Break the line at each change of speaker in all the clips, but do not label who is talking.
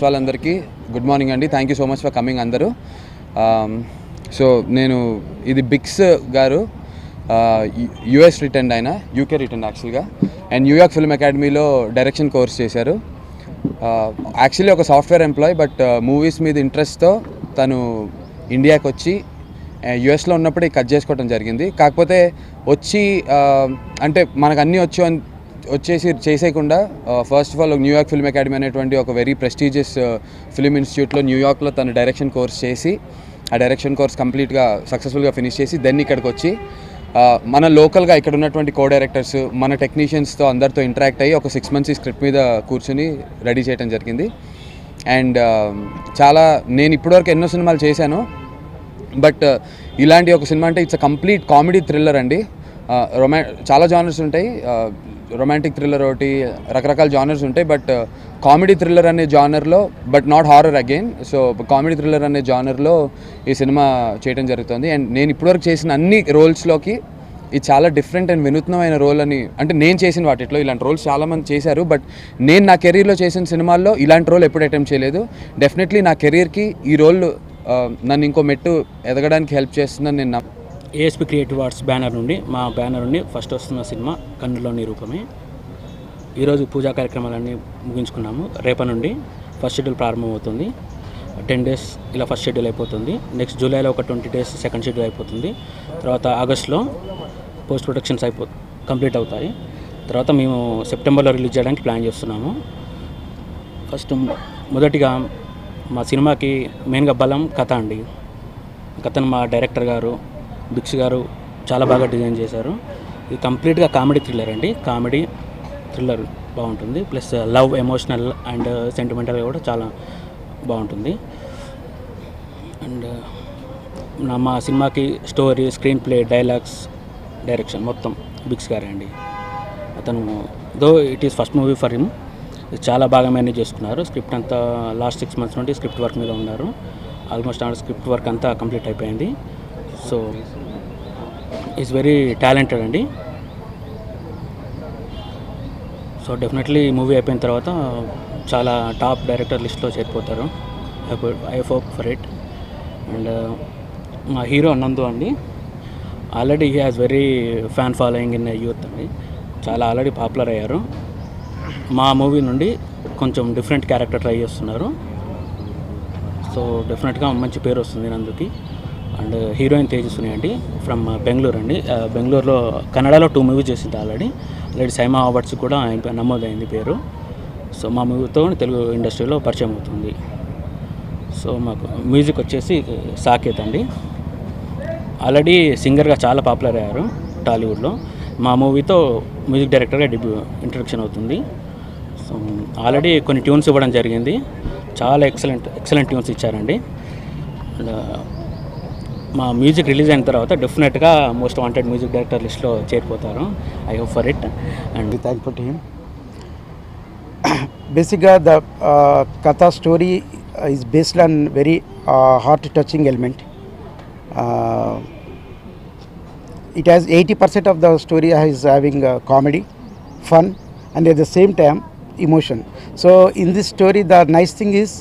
Press వాళ్ళందరికీ good morning అండి. Thank you so much for coming అందరూ. సో నేను ఇది బిక్స్ గారు యూఎస్ రిటర్న్, ఆయన యూకే రిటర్న్ యాక్చువల్గా, అండ్ న్యూయార్క్ ఫిల్మ్ అకాడమీలో డైరెక్షన్ కోర్స్ చేశారు. యాక్చువల్లీ ఒక సాఫ్ట్వేర్ ఎంప్లాయ్, బట్ మూవీస్ మీద ఇంట్రెస్ట్తో తను ఇండియాకి వచ్చి యూఎస్లో ఉన్నప్పుడే కట్ చేసుకోవడం జరిగింది. కాకపోతే వచ్చి అంటే మనకు అన్నీ వచ్చేసి చేసేయకుండా first of all New York film academy అనేటువంటి ఒక వెరీ ప్రెస్టీజియస్ ఫిల్మ్ ఇన్స్టిట్యూట్లో న్యూయార్క్లో తను డైరెక్షన్ కోర్స్ చేసి, ఆ డైరెక్షన్ కోర్స్ కంప్లీట్గా సక్సెస్ఫుల్గా ఫినిష్ చేసి దెన్ ఇక్కడికి వచ్చి మన లోకల్గా ఇక్కడ ఉన్నటువంటి కో డైరెక్టర్స్, మన టెక్నీషియన్స్తో అందరితో ఇంటరాక్ట్ అయ్యి ఒక 6 months ఈ స్క్రిప్ట్ మీద కూర్చుని రెడీ చేయడం జరిగింది. అండ్ చాలా నేను ఇప్పటివరకు ఎన్నో సినిమాలు చేశాను, బట్ ఇలాంటి ఒక సినిమా అంటే it's a complete comedy thriller అండి. చాలా జానర్స్ ఉంటాయి, రొమాంటిక్ థ్రిల్లర్ ఒకటి, రకరకాల జానర్స్ ఉంటాయి, బట్ కామెడీ థ్రిల్లర్ అనే జానర్లో, but not horror again, so comedy thriller అనే జానర్లో ఈ సినిమా చేయడం జరుగుతుంది. అండ్ నేను ఇప్పటివరకు చేసిన అన్ని రోల్స్లోకి ఇది చాలా డిఫరెంట్ అండ్ వినూత్నమైన రోల్ అని, అంటే నేను చేసిన వాటిలో ఇలాంటి రోల్స్ చాలామంది చేశారు, బట్ నేను నా కెరీర్లో చేసిన సినిమాల్లో ఇలాంటి రోల్ ఎప్పుడు అటెంప్ట్ చేయలేదు. డెఫినెట్లీ నా కెరీర్కి ఈ రోల్ నన్ను ఇంకో మెట్టు ఎదగడానికి హెల్ప్ చేస్తుందని నేను
ఏఎస్పీ క్రియేటివ్ ఆర్ట్స్ బ్యానర్ నుండి, మా బ్యానర్ నుండి ఫస్ట్ వస్తున్న సినిమా కన్నులోని రూపమే. ఈరోజు పూజా కార్యక్రమాలన్నీ ముగించుకున్నాము. రేపటి నుండి ఫస్ట్ షెడ్యూల్ ప్రారంభమవుతుంది. 10 days ఇలా ఫస్ట్ షెడ్యూల్ అయిపోతుంది. నెక్స్ట్ జూలైలో ఒక 20 days సెకండ్ షెడ్యూల్ అయిపోతుంది. తర్వాత ఆగస్ట్లో పోస్ట్ ప్రొడక్షన్స్ కంప్లీట్ అవుతాయి. తర్వాత మేము సెప్టెంబర్లో రిలీజ్ చేయడానికి ప్లాన్ చేస్తున్నాము. ఫస్ట్ మొదటిగా మా సినిమాకి మెయిన్గా బలం కథ అండి. కథను మా డైరెక్టర్ గారు బిక్స్ గారు చాలా బాగా డిజైన్ చేశారు. ఇది కంప్లీట్గా కామెడీ థ్రిల్లర్ అండి. కామెడీ థ్రిల్లర్ బాగుంటుంది, ప్లస్ లవ్, ఎమోషనల్ అండ్ సెంటిమెంటల్గా కూడా చాలా బాగుంటుంది. అండ్ మా సినిమాకి story, screen play, dialogues, direction మొత్తం బిక్స్ గారే అండి. అతను though it is first movie for him, చాలా బాగా మేనేజ్ చేసుకున్నారు. స్క్రిప్ట్ అంతా లాస్ట్ 6 months నుండి స్క్రిప్ట్ వర్క్ మీద ఉన్నారు. ఆల్మోస్ట్ స్క్రిప్ట్ వర్క్ అంతా కంప్లీట్ అయిపోయింది. సో ఈజ్ వెరీ టాలెంటెడ్ అండి. సో డెఫినెట్లీ మూవీ అయిపోయిన తర్వాత చాలా టాప్ డైరెక్టర్ లిస్ట్లో చేరిపోతారు. I hope for it. And మా హీరో నందు అండి, already he has very fan following in youth అండి. చాలా ఆల్రెడీ పాపులర్ అయ్యారు. మా మూవీ నుండి కొంచెం డిఫరెంట్ క్యారెక్టర్ ట్రై చేస్తున్నారు. సో డెఫినెట్గా మంచి పేరు వస్తుంది నందుకి. అండ్ హీరోయిన్ తేజస్విని అండి, ఫ్రమ్ బెంగళూరు అండి. బెంగళూరులో కన్నడలో 2 movies చేసింది ఆల్రెడీ సైమా అవార్డ్స్ కూడా నమోదైంది పేరు. సో మా మూవీతో తెలుగు ఇండస్ట్రీలో పరిచయం అవుతుంది. సో మాకు మ్యూజిక్ వచ్చేసి సాకేత్ అండి, ఆల్రెడీ సింగర్గా చాలా పాపులర్ అయ్యారు టాలీవుడ్లో. మా మూవీతో మ్యూజిక్ డైరెక్టర్గా ఇంట్రడక్షన్ అవుతుంది. సో ఆల్రెడీ కొన్ని ట్యూన్స్ ఇవ్వడం జరిగింది, చాలా ఎక్సలెంట్ ట్యూన్స్ ఇచ్చారండి. అండ్ మా మ్యూజిక్ రిలీజ్ అయిన తర్వాత డెఫినెట్గా మోస్ట్ వాంటెడ్ మ్యూజిక్ డైరెక్టర్ లిస్ట్లో చేరిపోతారు. I hope for it. And
thankful to him. బేసిక్గా ద కథ story is based on very heart touching element. It has 80% of the story is having comedy, fun, and at the same time emotion. So in this story, the nice thing is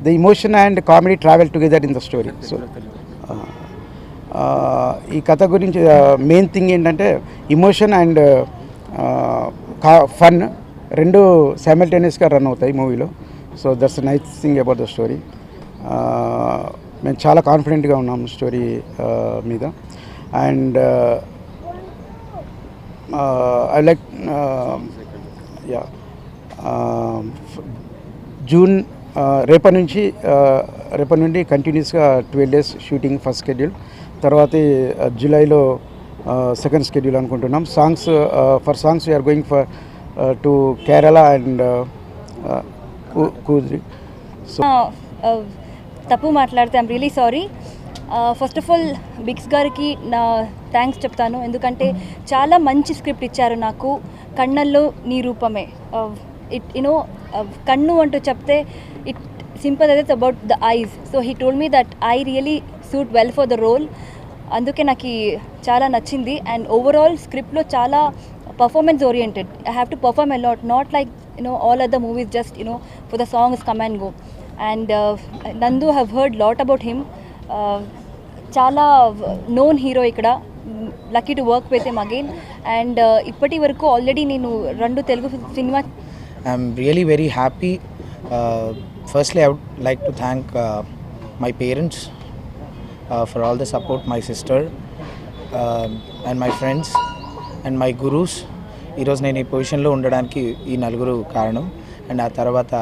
the emotion and comedy travel together in the story. So ఈ కథ గురించి main thing ఏంటంటే emotion and fun రెండు సైమల్టేనియస్గా run అవుతాయి మూవీలో. So that's nice thing about the story. మేము చాలా కాన్ఫిడెంట్గా ఉన్నాము స్టోరీ మీద. And I like జూన్ రేపటి నుండి కంటిన్యూస్గా 12 days షూటింగ్ ఫస్ట్ షెడ్యూల్, తర్వాత జూలైలో సెకండ్ షెడ్యూల్ అనుకుంటున్నాం. Songs we're going for to Kerala and కూద్రి. సో
తప్పు మాట్లాడితే I'm really sorry. First of all బిక్స్ గారికి నా థ్యాంక్స్ చెప్తాను, ఎందుకంటే చాలా మంచి స్క్రిప్ట్ ఇచ్చారు నాకు. కన్నల్లో నీ రూపమే, ఇట్ యునో కన్ను అంటూ చెప్తే it simple it's about the eyes. So he told me that I really suit well for the role. అందుకే నాకు చాలా నచ్చింది. అండ్ ఓవరాల్ స్క్రిప్ట్లో చాలా performance oriented. I have to perform a lot, not like all other movies just for the songs come and go. And Nandu have heard lot about him. చాలా known hero ఇక్కడ. Lucky to work with him again. And ఇప్పటి వరకు ఆల్రెడీ నేను 2 Telugu cinema.
I'm really very happy. Firstly, I would like to thank my parents for all the support, my sister and my friends and my gurus. ఈరోజు నేను ఈ పొజిషన్లో ఉండడానికి ఈ నలుగురు కారణం. అండ్ ఆ తర్వాత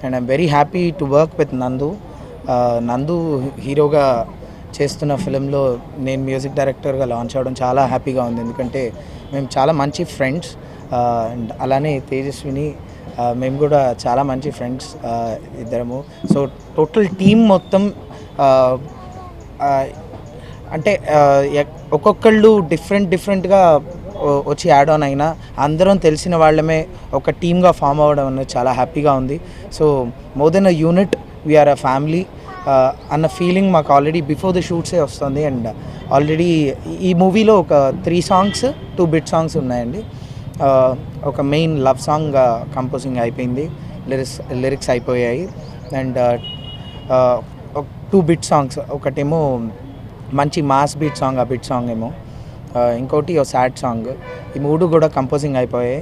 and I'm very happy to work with నందు. నందు హీరోగా చేస్తున్న ఫిలింలో నేను మ్యూజిక్ డైరెక్టర్గా లాంచ్ అవ్వడం చాలా హ్యాపీగా ఉంది. ఎందుకంటే మేము చాలా మంచి ఫ్రెండ్స్. అండ్ అలానే తేజస్విని మేము కూడా చాలా మంచి ఫ్రెండ్స్ ఇద్దరము. సో టోటల్ టీమ్ మొత్తం అంటే ఒక్కొక్కళ్ళు డిఫరెంట్గా వచ్చి యాడ్ ఆన్ అయినా అందరం తెలిసిన వాళ్ళమే ఒక టీమ్గా ఫామ్ అవ్వడం అనేది చాలా హ్యాపీగా ఉంది. So more than a unit we are a family అన్న ఫీలింగ్ మాకు ఆల్రెడీ బిఫోర్ ద షూట్సే వస్తుంది. అండ్ ఆల్రెడీ ఈ మూవీలో ఒక 3 సాంగ్స్ 2 బిట్ సాంగ్స్ ఉన్నాయండి. ఒక మెయిన్ లవ్ సాంగ్ కంపోజింగ్ అయిపోయింది, లిరిక్స్ అయిపోయాయి. అండ్ 2 బిట్ సాంగ్స్, ఒకటేమో మంచి మాస్ బీట్ సాంగ్, ఆ బిట్ సాంగ్ ఏమో, ఇంకోటి ఓ సాడ్ సాంగ్. ఈ 3 కూడా కంపోజింగ్ అయిపోయాయి.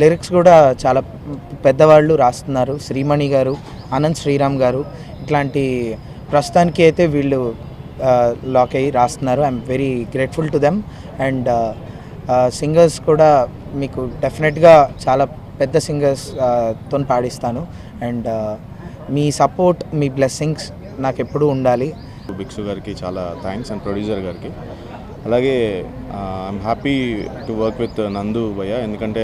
లిరిక్స్ కూడా చాలా పెద్దవాళ్ళు రాస్తున్నారు, శ్రీమణి గారు, అనంత్ శ్రీరామ్ గారు. ఇట్లాంటి ప్రస్తుతానికి అయితే వీళ్ళు లాక్ అయ్యి రాస్తున్నారు. I'm very grateful to them. And singers కూడా మీకు డెఫినెట్గా చాలా పెద్ద సింగర్స్ తో పాడిస్తాను. అండ్ మీ సపోర్ట్, మీ బ్లెస్సింగ్స్ నాకు ఎప్పుడూ ఉండాలి.
బిక్షు గారికి చాలా థ్యాంక్స్ అండ్ ప్రొడ్యూసర్ గారికి. అలాగే I'm happy to work with నందు భయ్య. ఎందుకంటే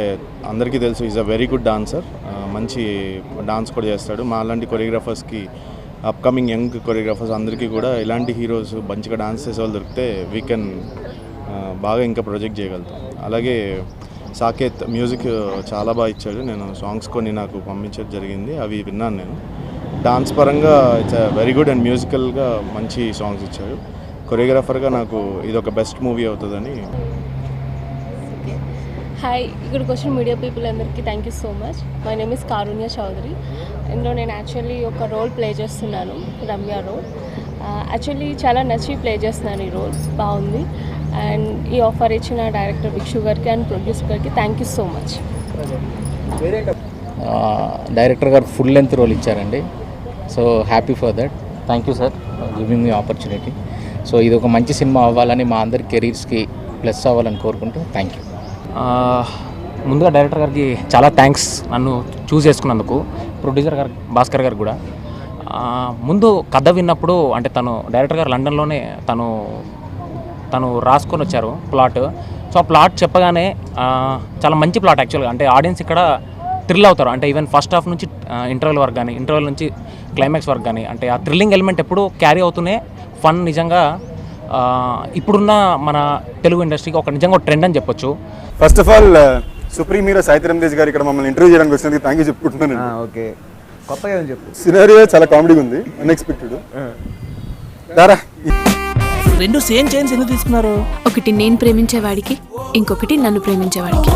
అందరికీ తెలుసు is a very good dancer. మంచి డాన్స్ కూడా చేస్తాడు. మా అలాంటి కొరియోగ్రాఫర్స్కి, అప్కమింగ్ యంగ్ కొరియోగ్రాఫర్స్ అందరికీ కూడా ఇలాంటి హీరోస్ మంచిగా డాన్స్ చేసే వాళ్ళు దొరికితే వీ కెన్ బాగా ఇంకా ప్రొజెక్ట్ చేయగలుగుతాం. అలాగే సాకేత్ మ్యూజిక్ చాలా బాగా ఇచ్చాడు. నేను సాంగ్స్ కొన్ని నాకు పంపించడం జరిగింది, అవి విన్నాను నేను. డాన్స్ పరంగా ఇట్స్ వెరీ గుడ్ అండ్ మ్యూజికల్గా మంచి సాంగ్స్ ఇచ్చాడు. కొరియోగ్రాఫర్గా నాకు ఇది ఒక బెస్ట్ మూవీ అవుతుందని.
హాయ్, ఇక్కడికి వచ్చిన మీడియా పీపుల్ అందరికీ thank you so much. My name is Karunya Chowdary. ఇందులో నేను యాక్చువల్లీ ఒక రోల్ ప్లే చేస్తున్నాను, రమ్య రోల్. యాక్చువల్లీ చాలా నచ్చి ప్లే చేస్తున్నాను ఈ రోల్, బాగుంది. అండ్ ఈ ఆఫర్ ఇచ్చిన డైరెక్టర్ బిక్షు గారికి అండ్ ప్రొడ్యూసర్ గారికి thank you so much.
Director గారు ఫుల్ లెంత్ రోల్ ఇచ్చారండి. So happy for that. Thank you sir giving me opportunity. So ఇది ఒక మంచి సినిమా అవ్వాలని, మా అందరి కెరీర్స్కి ప్లస్ అవ్వాలని కోరుకుంటూ థ్యాంక్ యూ.
ముందుగా డైరెక్టర్ గారికి చాలా థ్యాంక్స్ నన్ను చూస్ చేసుకున్నందుకు. ప్రొడ్యూసర్ గారు భాస్కర్ గారు కూడా. ముందు కథ విన్నప్పుడు, అంటే తను డైరెక్టర్ గారు లండన్లోనే తను రాసుకొని వచ్చారు ప్లాట్. సో ఆ ప్లాట్ చెప్పగానే చాలా మంచి ప్లాట్ యాక్చువల్గా. అంటే ఆడియన్స్ ఇక్కడ థ్రిల్ అవుతారు. అంటే ఈవెన్ ఫస్ట్ హాఫ్ నుంచి ఇంటర్వెల్ వరకు కానీ, ఇంటర్వెల్ నుంచి క్లైమాక్స్ వరకు కానీ, అంటే ఆ థ్రిల్లింగ్ ఎలిమెంట్ ఎప్పుడు క్యారీ అవుతూనే ఫన్ నిజంగా ఇప్పుడున్న మన తెలుగు ఇండస్ట్రీకి ఒక నిజంగా ఒక ట్రెండ్ అని చెప్పొచ్చు.
First of all supreme hero Sai Dharam Tej గారు ఇక్కడ మమ్మల్ని ఇంటర్వ్యూ చేయడానికి వచ్చినందుకు థ్యాంక్ యూ చెప్పుకుంటున్నాను.
ఓకే, కొత్తగా ఏం చెప్పు.
సినారియో చాలా కామెడీగా ఉంది, అన్ఎక్స్పెక్టెడ్. దారా
2 సేమ్ చైన్స్ ఎందుకు తీసుకున్నారు?
ఒకటి నేను ప్రేమించేవాడికి, ఇంకొకటి నన్ను ప్రేమించేవాడికి.